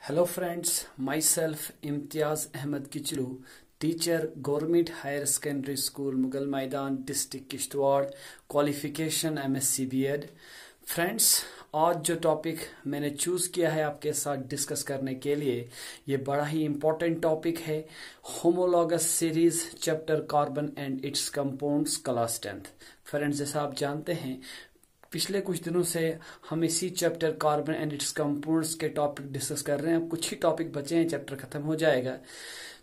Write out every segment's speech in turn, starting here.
Hello friends, myself Imtiaz Ahmed Kichlu, teacher Government Higher Secondary School Mughal Maidan District Kishtwar, qualification MSc B.Ed. Friends, आज जो topic मैंने choose किया है आपके साथ डिस्कस करने के लिए ये बड़ा ही इम्पोर्टेंट टॉपिक है। Homologous series chapter carbon and it's compounds class 10th। Friends, जैसा आप जानते हैं पिछले कुछ दिनों से हम इसी chapter carbon and it's compounds के टॉपिक डिस्कस कर रहे हैं। अब कुछ ही टॉपिक बचे हैं, चैप्टर खत्म हो जाएगा।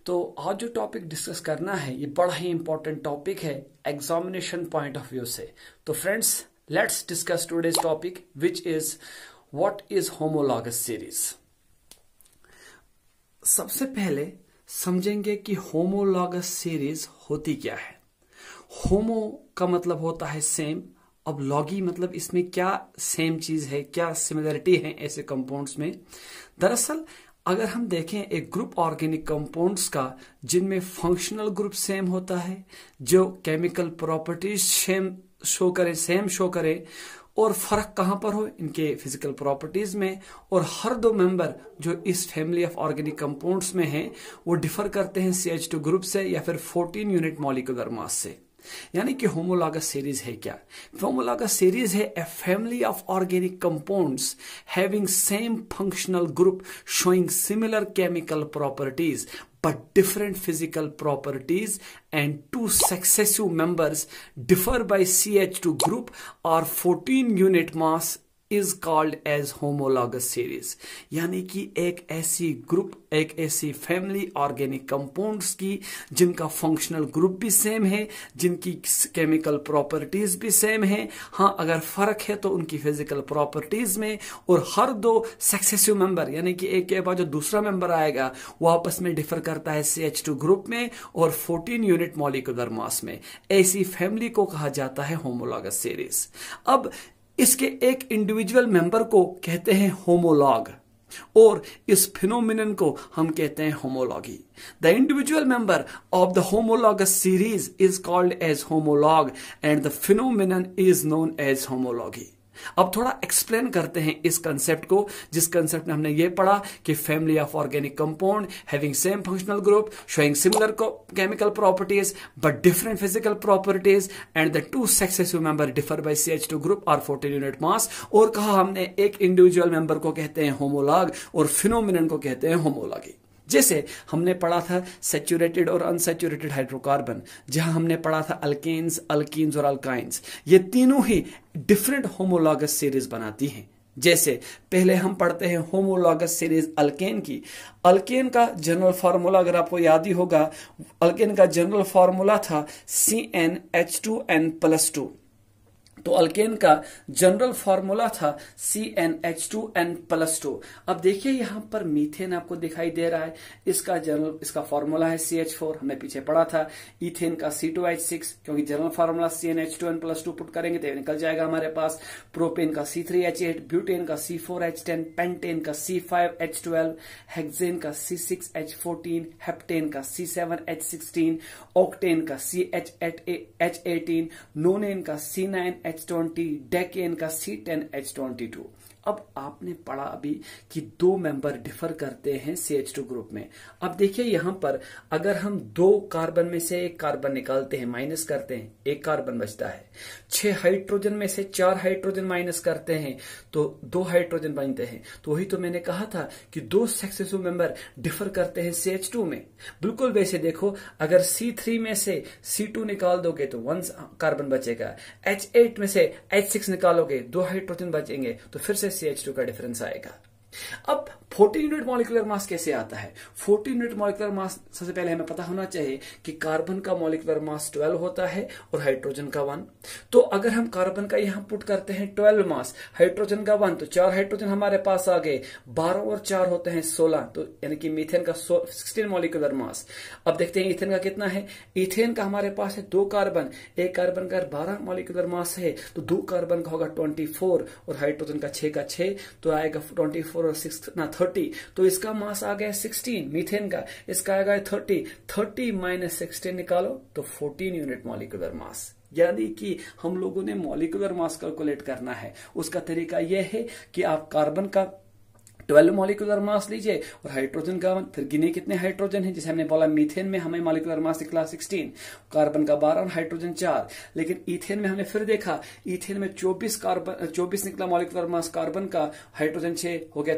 तो आज जो टॉपिक डिस्कस करना है ये बड़ा ही इंपॉर्टेंट टॉपिक है एग्जामिनेशन पॉइंट ऑफ व्यू से। तो friends, let's discuss today's topic which is what is homologous series. सबसे पहले समझेंगे कि होमोलॉगस सीरीज होती क्या है। होमो का मतलब होता है सेम। अब लॉगी मतलब इसमें क्या सेम चीज है, क्या सिमिलरिटी है ऐसे कंपाउंड्स में। दरअसल अगर हम देखें एक ग्रुप ऑर्गेनिक कंपाउंड्स का जिनमें फंक्शनल ग्रुप सेम होता है, जो केमिकल प्रॉपर्टीज सेम शो करे और फर्क कहां पर हो, इनके फिजिकल प्रॉपर्टीज में। और हर दो मेंबर जो इस फैमिली ऑफ ऑर्गेनिक कंपाउंड्स में हैं वो डिफर करते हैं CH2 ग्रुप से या फिर 14 यूनिट मॉलिक्यूलर मास से। यानी कि होमोलॉगस सीरीज है क्या? होमोलॉगस सीरीज है a family of organic compounds having same functional group showing similar chemical properties but different physical properties, and two successive members differ by CH2 group or 14 unit mass is called as homologous series। यानी कि एक ऐसी group, एक ऐसी family organic compounds की जिनका functional group भी same है, जिनकी केमिकल प्रॉपर्टीज भी सेम है। हाँ, अगर फर्क है तो उनकी फिजिकल प्रॉपर्टीज में। और हर दो सक्सेसिव मेंबर यानी कि एक के बाद जो दूसरा मेंबर आएगा वो आपस में डिफर करता है CH2 ग्रुप में और 14 यूनिट मॉलिक्यूलर मास में। ऐसी फैमिली को कहा जाता है होमोलॉगस सीरीज। अब इसके एक इंडिविजुअल मेंबर को कहते हैं होमोलॉग और इस फिनोमिनन को हम कहते हैं homology. The individual member of the homologous series is called as homolog and the phenomenon is known as homology. अब थोड़ा एक्सप्लेन करते हैं इस कंसेप्ट को, जिस कंसेप्ट में हमने ये पढ़ा कि family of organic compound having same functional group showing similar chemical properties but different physical properties and the two successive member differ by CH2 group और 14 यूनिट मास। और कहा हमने एक इंडिविजुअल मेंबर को कहते हैं होमोलॉग और फिनोमिनन को कहते हैं होमोलॉगी। जैसे हमने पढ़ा था सैचुरेटेड और अनसैचुरेटेड हाइड्रोकार्बन, जहां हमने पढ़ा था अल्केन्स, अल्कीन्स और अल्काइंस। ये तीनों ही डिफरेंट होमोलॉगस सीरीज बनाती हैं। जैसे पहले हम पढ़ते हैं होमोलॉगस सीरीज अल्केन की। अल्केन का जनरल फार्मूला अगर आपको याद ही होगा, अल्केन का जनरल फार्मूला था CnH2n+2। तो अल्केन का जनरल फार्मूला था CnH2n+2। अब देखिए यहां पर मीथेन आपको दिखाई दे रहा है, इसका फार्मूला है CH4, हमने पीछे पढ़ा था। इथेन का C2H6, क्योंकि जनरल फार्मूला CnH2n+2 पुट करेंगे तो निकल जाएगा हमारे पास। प्रोपेन का C3H8, ब्यूटेन का C4H10, पेंटेन का C5H12, हेक्सेन का C6H14, हेप्टेन का C7H16, ऑक्टेन का CH18, नोनेन का C9H20, डेकेन का C10H22। अब आपने पढ़ा अभी कि दो मेंबर डिफर करते हैं CH2 ग्रुप में। अब देखिए यहां पर अगर हम दो कार्बन में से एक कार्बन निकालते हैं, माइनस करते हैं, एक कार्बन बचता है। 6 हाइड्रोजन में से 4 हाइड्रोजन माइनस करते हैं तो 2 हाइड्रोजन बनते हैं। तो वही तो मैंने कहा था कि दो सक्सेसिव मेंबर डिफर करते हैं CH2 में। बिल्कुल वैसे देखो, अगर C3 में से C2 निकाल दोगे तो 1 कार्बन बचेगा। H8 में से H6 निकालोगे 2 हाइड्रोजन बचेंगे, तो फिर से CH2 का डिफरेंस आएगा। अब 14 यूनिट मॉलिक्यूलर मास कैसे आता है? 14 यूनिट मॉलिक्यूलर मास सबसे पहले हमें पता होना चाहिए कि कार्बन का मॉलिक्यूलर मास 12 होता है और हाइड्रोजन का 1। तो अगर हम कार्बन का यहां पुट करते हैं 12 मास, हाइड्रोजन का 1, तो 4 हाइड्रोजन हमारे पास आ गए। 12 और 4 होते हैं 16, तो यानी कि मीथेन का 16 मॉलिक्यूलर मास। अब देखते हैं इथेन का कितना है। इथेन का हमारे पास है 2 कार्बन, एक कार्बन का 12 मॉलिक्यूलर मास है तो 2 कार्बन का होगा 24 और हाइड्रोजन का 6 का 6, तो आएगा 24 और 6 ना 30। तो इसका मास आ गया 16 मीथेन का, इसका आ गया 30 माइनस 16 निकालो तो 14 यूनिट मॉलिक्यूलर मास। यानी कि हम लोगों ने मॉलिक्यूलर मास कैलकुलेट करना है। उसका तरीका यह है कि आप कार्बन का 12 मॉलिक्यूलर मास लीजिए और हाइड्रोजन का 1, फिर गिने कितने हाइड्रोजन है, जैसे हमने बोला मीथेन में हमें मॉलिक्यूलर मास निकला 16, कार्बन का 12 और हाइड्रोजन 4। लेकिन ईथेन में हमने फिर देखा, ईथेन में 24 निकला मॉलिक्यूलर मास कार्बन का, हाइड्रोजन 6 हो गया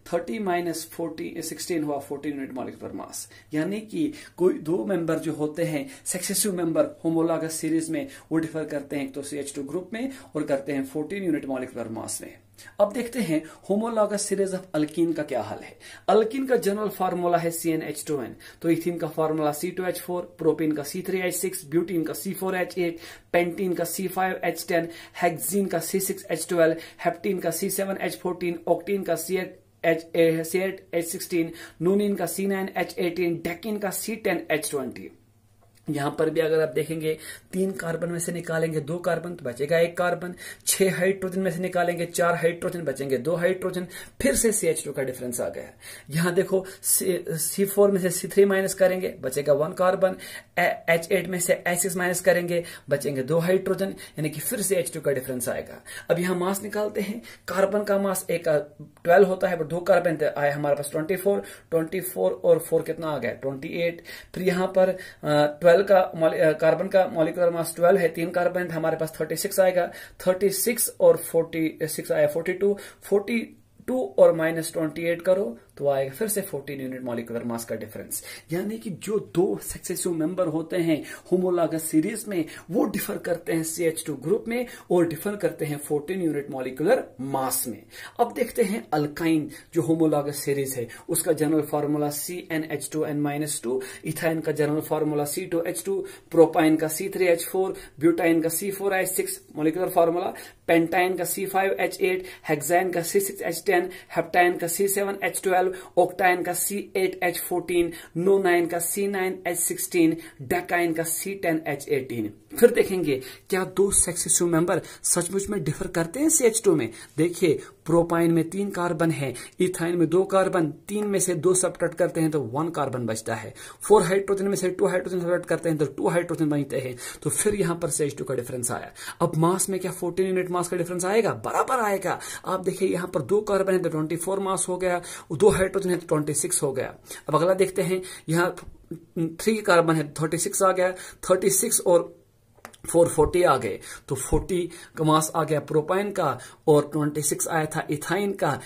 30 माइनस 16 हुआ 14 यूनिट मॉलिक्यूलर मास। यानी कि कोई दो मेंबर जो होते हैं सक्सेसिव मेंबर होमोलॉगस सीरीज में, वो डिफर करते हैं एक तो CH2 ग्रुप में और करते हैं 14 यूनिट मॉलिक्यूलर मास में। अब देखते हैं होमोलॉगस सीरीज ऑफ अल्कीन का क्या हाल है। अल्कीन का जनरल फार्मूला है CnH2n, तो इथीन का फार्मूला C2H4, प्रोपीन का C3H6, ब्यूटीन का C4H8, पेंटीन का C5H10, हेक्सीन का C6H12, हेप्टीन का C7H14, ऑक्टीन का C8H16, नूनीन का C9H18, डेकिन का C10H20। यहां पर भी अगर आप देखेंगे 3 कार्बन में से निकालेंगे 2 कार्बन तो बचेगा 1 कार्बन, 6 हाइड्रोजन में से निकालेंगे 4 हाइड्रोजन बचेंगे 2 हाइड्रोजन, फिर से CH2 का डिफरेंस आ गया। यहां देखो C4 में से C3 माइनस करेंगे बचेगा 1 कार्बन, H8 में से H6 माइनस करेंगे बचेंगे 2 हाइड्रोजन, यानी कि फिर से H2 का डिफरेंस आएगा। अब यहां मास निकालते हैं, कार्बन का मास एक 12 होता है, पर 2 कार्बन आए हमारे पास 24 और 4 कितना आ गया 28। फिर यहां पर 12 का कार्बन का मॉलिक्यूलर मास 12 है, 3 कार्बन हमारे पास 36 आएगा, 36 और 46 आया 42 और माइनस 28 करो तो आएगा फिर से 14 यूनिट मॉलिक्यूलर मास का डिफरेंस। यानी कि जो दो सक्सेसिव मेंबर होते हैं होमोलॉगस सीरीज में वो डिफर करते हैं CH2 ग्रुप में और डिफर करते हैं 14 यूनिट मॉलिक्यूलर मास में। अब देखते हैं अल्काइन जो होमोलॉगस सीरीज है उसका जनरल फार्मूला CnH2n-2, इथाइन का जनरल फार्मूला C2H2, प्रोपाइन का C3H4, ब्यूटाइन का C4H6 मॉलिक्यूलर फार्मूला, पेंटाइन का C5H8, हेक्साइन का C6H10, हेप्टाइन का C7H12, ऑक्टाइन का C8H14, नोनाइन का C9H16, डेकाइन का C10H18। फिर देखेंगे क्या दो सक्सेसिव मेंबर सचमुच में डिफर करते हैं CH2 में। देखिए प्रोपाइन में 3 कार्बन है, इथाइन में 2 कार्बन, 3 में से 2 सब्ट्रैक्ट करते हैं तो 1 कार्बन बचता है, 4 हाइड्रोजन में से 2 हाइड्रोजन सब्ट्रैक्ट करते हैं तो 2 हाइड्रोजन बनते हैं, तो फिर यहां पर CH2 का डिफरेंस आया। अब मास में क्या 14 यूनिट मास का डिफरेंस आएगा, बराबर आएगा। आप देखिए यहां पर 2 कार्बन है तो 24 मास हो गया, 2 हाइड्रोजन है तो 26 हो गया। अब अगला देखते हैं यहां 3 कार्बन है 36 आ गया, 36 और 440 आ गए तो 40 का मास आ गया प्रोपाइन का और 26 आया था इथाइन का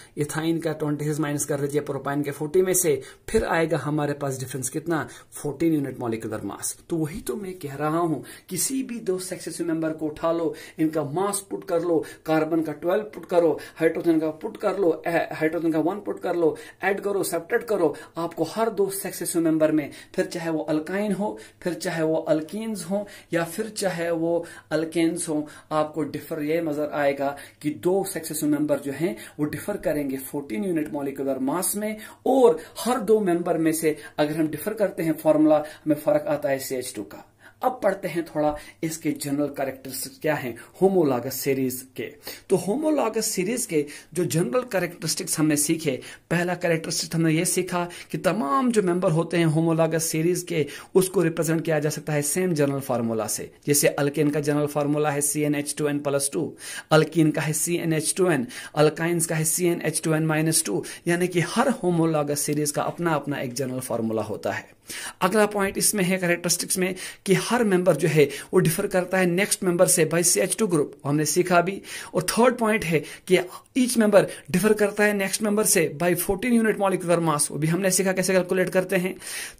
26 माइनस कर दीजिए प्रोपाइन के 40 में से, फिर आएगा हमारे पास डिफरेंस कितना 14 यूनिट मॉलिक्यूलर मास। तो वही तो मैं कह रहा हूं, किसी भी दो सक्सेसिव मेंबर को उठा लो, इनका मास पुट कर लो, कार्बन का 12 पुट करो, हाइड्रोजन का पुट कर लो, हाइड्रोजन का 1 पुट कर लो, ऐड करो सब्ट्रैक्ट करो, आपको हर दो सक्सेसिव मेंबर में फिर चाहे वो अल्काइन हो, फिर चाहे वो अल्कीन्स हो या फिर चाहे वो अल्केन्स हो, आपको डिफर ये नजर आएगा कि दो सक्सेसिव मेंबर जो हैं वो डिफर करेंगे 14 यूनिट मॉलिक्यूलर मास में, और हर दो मेंबर में से अगर हम डिफर करते हैं फॉर्मूला हमें फर्क आता है CH2 का। अब पढ़ते हैं थोड़ा इसके जनरल कैरेक्टरिस्टिक्स क्या हैं होमोलॉगस सीरीज के। तो होमोलॉगस सीरीज के जो जनरल कैरेक्टरिस्टिक्स हमने सीखे, पहला कैरेक्टरिस्टिक हमने ये सीखा कि तमाम जो मेंबर होते हैं होमोलॉगस सीरीज के उसको रिप्रेजेंट किया जा सकता है सेम जनरल फार्मूला से। जैसे अल्केन का जनरल फार्मूला है CnH2n+2, अल्कीन का है CnH2n, अल्काइंस का है CnH2n-2, यानी कि हर होमोलॉगस सीरीज का अपना अपना एक जनरल फार्मूला होता है। अगला पॉइंट इसमें है कैरेक्टरिस्टिक्स में कि हर मेंबर जो है वो डिफर करता है नेक्स्ट मेंबर से बाय CH2 ग्रुप, हमने सीखा भी। और थर्ड पॉइंट है कि ईच मेंबर डिफर करता है नेक्स्ट मेंबर से बाय 14 यूनिट मॉलिक्यूलर मास, वो भी हमने सीखा कैसे कैलकुलेट करते हैं।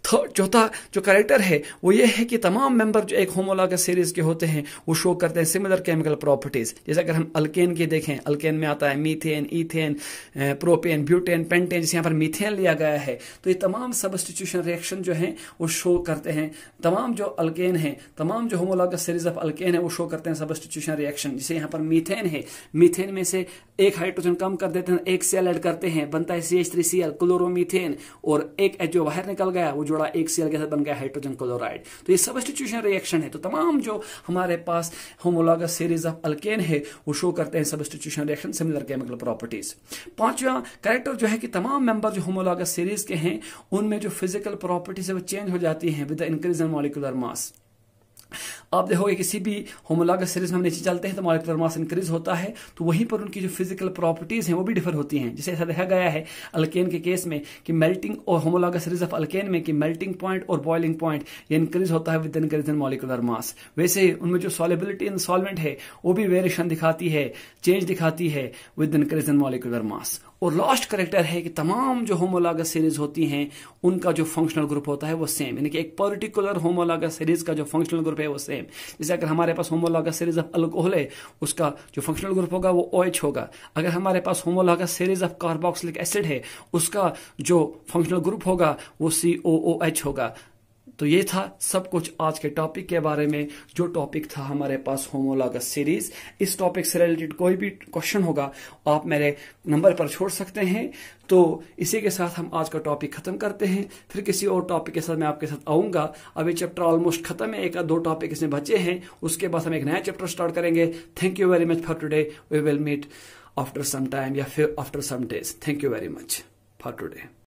चौथा जो कैरेक्टर है वो ये है कि तमाम मेंबर जो एक होमोलॉगस सीरीज के होते हैं वो शो करते हैं सिमिलर केमिकल प्रॉपर्टीज। जैसे अगर हम अल्केन की देखें, अल्केन में आता है methane, ethane, propane, butane, pentane, जैसे यहाँ पर मीथेन लिया गया है, तो ये तमाम सब्स्टिट्यूशन रिएक्शन जो है वो शो करते हैं। तमाम जो अल्केन है, तमाम जो होमोलॉगस सीरीज ऑफ अल्केन है वो शो करते हैं सब्स्टिट्यूशन रिएक्शन। जैसे यहाँ पर मीथेन है, मीथेन में से एक हाइड्रोजन कम कर देते हैं, एक Cl ऐड करते हैं, बनता है CH3Cl क्लोरोमीथेन, और एक H जो बाहर निकल गया वो जोड़ा एक Cl के साथ बन गया हाइड्रोजन क्लोराइड। तो ये सब्स्टिट्यूशन रिएक्शन है। तो तमाम जो हमारे पास होमोलॉगस सीरीज ऑफ अल्केन है वो शो करते हैं substitution reaction, similar chemical properties. पांचवा कैरेक्टर जो है कि तमाम मेंबर जो होमोलॉगस सीरीज के हैं उनमें जो फिजिकल प्रॉपर्टीज है वो चेंज हो जाती है with the increase in molecular mass. आप देखोगे किसी भी होमोलॉगस सीरीज में हम नीचे चलते हैं तो मॉलिक्यूलर मास इंक्रीज होता है, तो वहीं पर उनकी जो फिजिकल प्रॉपर्टीज हैं वो भी डिफर होती हैं। जैसे ऐसा देखा गया है अल्केन के केस में कि मेल्टिंग, और होमोलॉगस सीरीज ऑफ अल्केन में कि मेल्टिंग पॉइंट और बॉइलिंग पॉइंट ये इंक्रीज होता है with increase in molecular mass. वैसे उनमें जो सॉल्युबिलिटी इन सॉल्वेंट है वो भी वेरिएशन दिखाती है, चेंज दिखाती है with increase in molecular mass. और लास्ट करेक्टर है कि तमाम जो होमोलॉगस सीरीज होती हैं उनका जो फंक्शनल ग्रुप होता है वो सेम, यानी कि एक पर्टिकुलर होमोलॉगस सीरीज का जो फंक्शनल ग्रुप है वो सेम। जैसे अगर हमारे पास होमोलॉगस सीरीज ऑफ अल्कोहल है, उसका जो फंक्शनल ग्रुप होगा वो OH होगा। अगर हमारे पास homologous series of carboxylic acid है, उसका जो फंक्शनल ग्रुप होगा वो COOH होगा। तो ये था सब कुछ आज के टॉपिक के बारे में, जो टॉपिक था हमारे पास होमोलॉगस सीरीज। इस टॉपिक से रिलेटेड कोई भी क्वेश्चन होगा आप मेरे नंबर पर छोड़ सकते हैं। तो इसी के साथ हम आज का टॉपिक खत्म करते हैं, फिर किसी और टॉपिक के साथ मैं आपके साथ आऊंगा। अभी चैप्टर ऑलमोस्ट खत्म है, 1 या 2 टॉपिक इसमें बचे हैं, उसके बाद हम एक नया चैप्टर स्टार्ट करेंगे। Thank you very much for today, we will meet after some time या फिर after some days. Thank you very much for today.